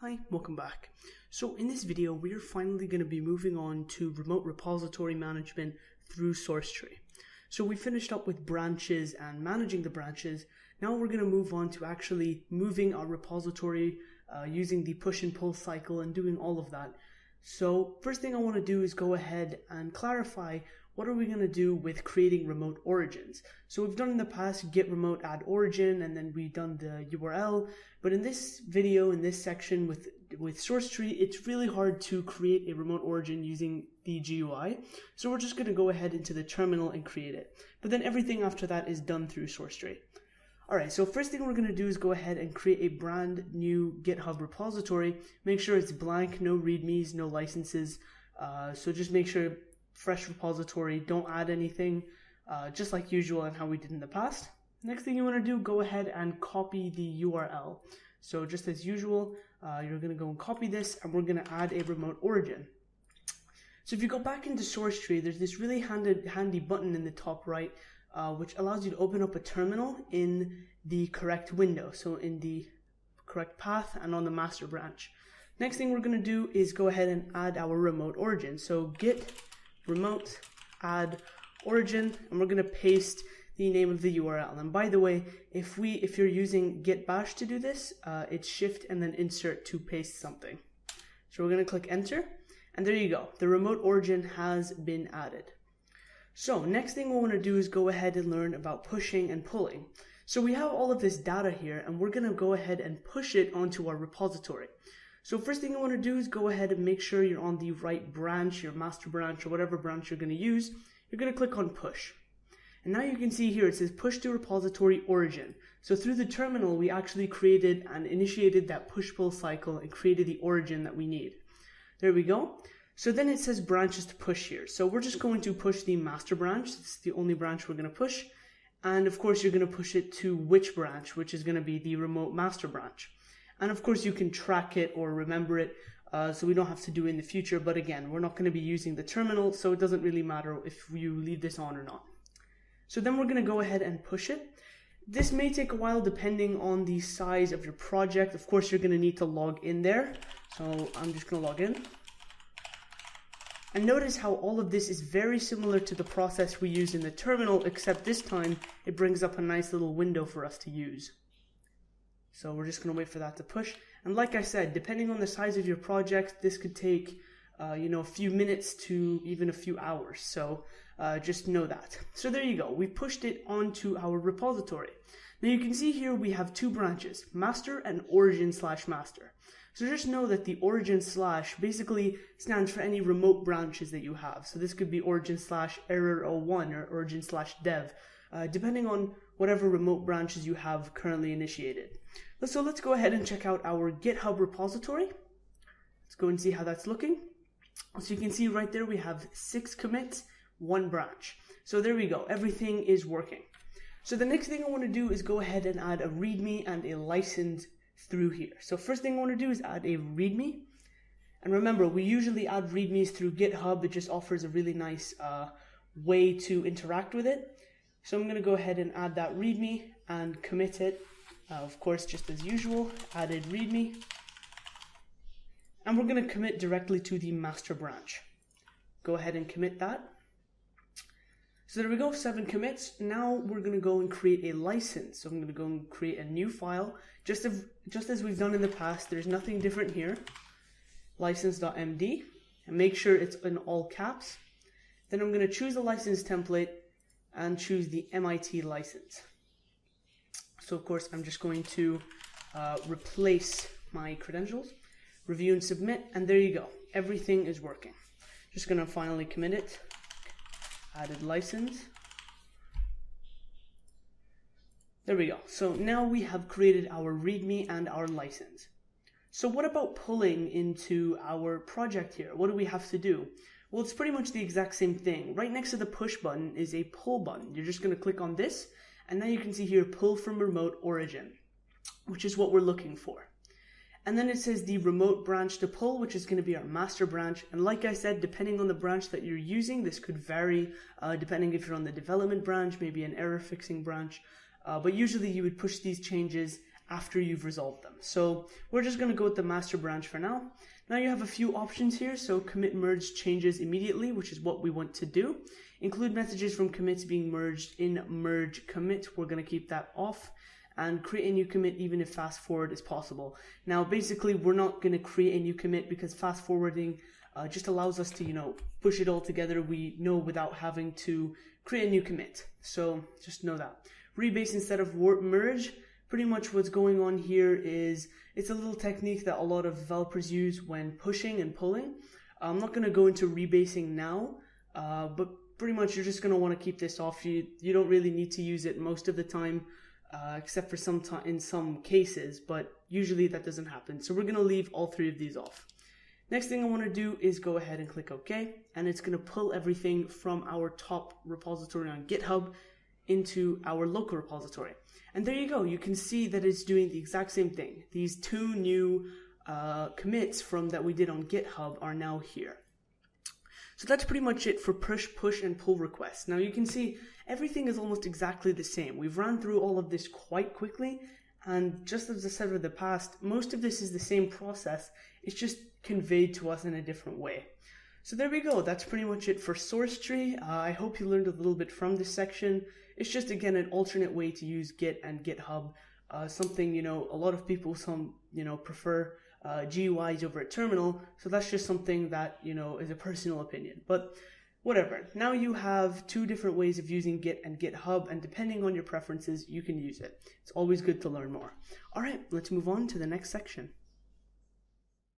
Hi, welcome back. So in this video, we are finally going to be moving on to remote repository management through SourceTree. So we finished up with branches and managing the branches. Now we're going to move on to actually moving our repository using the push and pull cycle and doing all of that. So first thing I want to do is go ahead and clarify what are we going to do with creating remote origins. So we've done in the past git remote add origin, and then we've done the URL. But in this video, in this section with SourceTree, it's really hard to create a remote origin using the GUI. So we're just going to go ahead into the terminal and create it. But then everything after that is done through SourceTree. Alright, so first thing we're going to do is go ahead and create a brand new GitHub repository. Make sure it's blank, no readmes, no licenses. So just make sure fresh repository, don't add anything, just like usual and how we did in the past. Next thing you want to do, go ahead and copy the URL. So just as usual, you're going to go and copy this, and we're going to add a remote origin. So if you go back into SourceTree, there's this really handy button in the top right, which allows you to open up a terminal in the correct window, so in the correct path and on the master branch. Next thing we're going to do is go ahead and add our remote origin. So git remote add origin, and we're going to paste the name of the URL. And by the way, if you're using git bash to do this, it's shift and then insert to paste something. So we're going to click enter, and there you go. The remote origin has been added. So next thing we want to do is go ahead and learn about pushing and pulling. So we have all of this data here, and we're going to go ahead and push it onto our repository. So first thing you want to do is go ahead and make sure you're on the right branch, your master branch, or whatever branch you're going to use. You're going to click on push. And now you can see here it says push to repository origin. So through the terminal, we actually created and initiated that push-pull cycle and created the origin that we need. There we go. So then it says branches to push here. So we're just going to push the master branch. It's the only branch we're going to push. And of course, you're going to push it to which branch, which is going to be the remote master branch. And of course, you can track it or remember it, so we don't have to do it in the future. But again, we're not going to be using the terminal, so it doesn't really matter if you leave this on or not. So then we're going to go ahead and push it. This may take a while depending on the size of your project. Of course, you're going to need to log in there. So I'm just going to log in. And notice how all of this is very similar to the process we use in the terminal, except this time it brings up a nice little window for us to use. So we're just going to wait for that to push. And like I said, depending on the size of your project, this could take a few minutes to even a few hours. So just know that. So there you go. We pushed it onto our repository. Now you can see here we have two branches, master and origin/master. So just know that the origin / basically stands for any remote branches that you have. So this could be origin/error01 or origin/dev, depending on whatever remote branches you have currently initiated. So let's go ahead and check out our GitHub repository. Let's go and see how that's looking. So you can see right there we have 6 commits, 1 branch. So there we go, everything is working. So the next thing I want to do is go ahead and add a README and a license through here. So first thing I want to do is add a README. And remember, we usually add READMEs through GitHub. It just offers a really nice way to interact with it. So I'm going to go ahead and add that README and commit it. Of course, just as usual, added README. And we're going to commit directly to the master branch. Go ahead and commit that. So there we go, 7 commits. Now we're going to go and create a license. So I'm going to go and create a new file. Just as we've done in the past, there's nothing different here. License.md. And make sure it's in all caps. Then I'm going to choose the license template and choose the MIT license. So of course, I'm just going to replace my credentials, review and submit, and there you go. Everything is working. Just going to finally commit it. Added license. There we go. So now we have created our README and our license. So what about pulling into our project here? What do we have to do? Well, it's pretty much the exact same thing. Right next to the push button is a pull button. You're just going to click on this, and now you can see here, pull from remote origin, which is what we're looking for. And then it says the remote branch to pull, which is going to be our master branch. And like I said, depending on the branch that you're using, this could vary depending if you're on the development branch, maybe an error fixing branch. But usually you would push these changes after you've resolved them. So we're just going to go with the master branch for now. Now you have a few options here. So commit merge changes immediately, which is what we want to do. Include messages from commits being merged in merge commit. We're going to keep that off. And create a new commit even if fast forward is possible. Now basically we're not going to create a new commit because fast forwarding just allows us to, push it all together, we know, without having to create a new commit. So just know that. Rebase instead of merge. Pretty much what's going on here is it's a little technique that a lot of developers use when pushing and pulling. I'm not going to go into rebasing now, but pretty much you're just going to want to keep this off. You don't really need to use it most of the time, except for in some cases, but usually that doesn't happen. So we're going to leave all three of these off. Next thing I want to do is go ahead and click OK, and it's going to pull everything from our top repository on GitHub into our local repository. And there you go. You can see that it's doing the exact same thing. These two new commits that we did on GitHub are now here. So that's pretty much it for push, and pull requests. Now you can see everything is almost exactly the same. We've run through all of this quite quickly, and just as I said in the past, most of this is the same process. It's just conveyed to us in a different way. So there we go. That's pretty much it for source tree. I hope you learned a little bit from this section. It's just, again, an alternate way to use Git and GitHub. Something, a lot of people, prefer GUIs over a terminal. So that's just something that, is a personal opinion. But whatever. Now you have two different ways of using Git and GitHub, and depending on your preferences, you can use it. It's always good to learn more. All right, let's move on to the next section.